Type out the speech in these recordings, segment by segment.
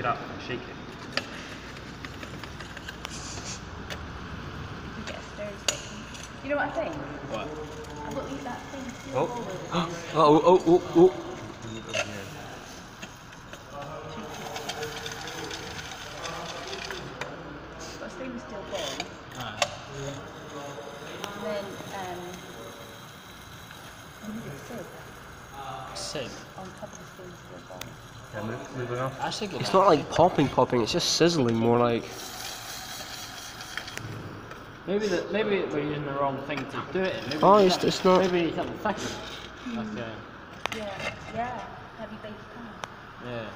it up and shake it. You get a stir stick. You know what I think? What? I will eat that thing. Oh. Oh. Got a stainless steel bowl. And then you need a sieve. Sieve? On top of the stainless steel bowl. Yeah, moving off. It's not like popping, it's just sizzling more like. Maybe we're using the wrong thing to do it in. Maybe it's not. Maybe it's something thicker. Okay. Yeah. Heavy baked pan. Yeah.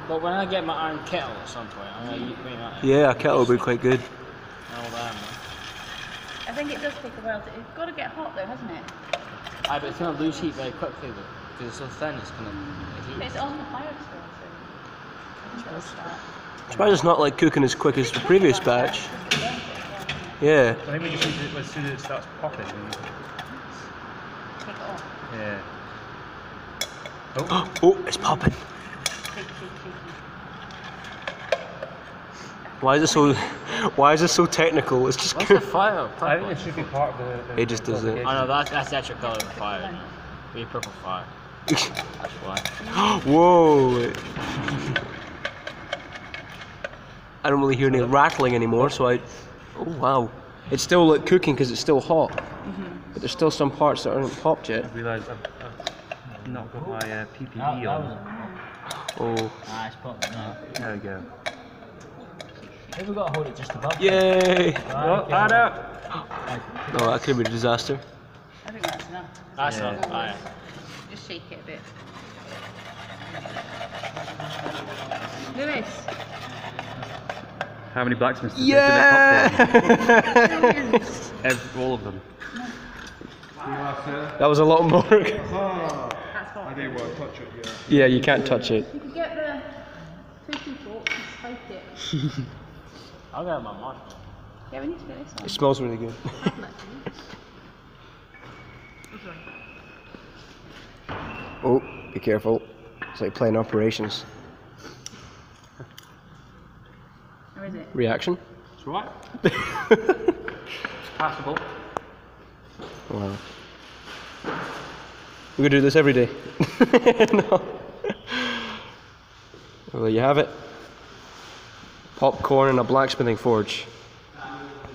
But when I get my iron kettle at some point, I'm going to bring that in. Yeah, a kettle would be quite good. All that, man. I think it does take a while to. It's got to get hot though, hasn't it? Aye, but it's going to lose heat very quickly though. Because it's so thin, it's going to heat. It's on the fire still, so I think it'll start. I'm surprised it's not like cooking as quick as the previous batch. Yeah. I think we just need to, as soon as it starts popping, we need to... Take it off. Yeah. Oh, it's popping. Why is it so technical? It's just What's the fire? I think it should be part of the... It just does it. I know, that's the actual colour of the fire. You know. Be purple fire. That's why. Whoa! I don't really hear any rattling anymore, so I... Oh wow. It's still like cooking because it's still hot. But there's still some parts that aren't popped yet. I realised I've not got my PPE on. Oh. Ah, it's popping now. There we go. Maybe we've got to hold it just above. Yay! Oh, add up! Oh, that could be a disaster. I think that's enough. That's not. Aye. Just shake it a bit. Lewis. How many blacksmiths did Yeah! All of them. That was a lot more. That's hot. I didn't want to touch it yet. Yeah, you can't touch it. You could get the cookie fork and spike it. I'll get my mark. Yeah, we need to get this on. It smells really good. Oh, be careful. It's like playing operations. Or is it? Reaction? It's right. Passable. Wow. We're gonna do this every day. No. Well, there you have it. Popcorn in a blacksmithing forge.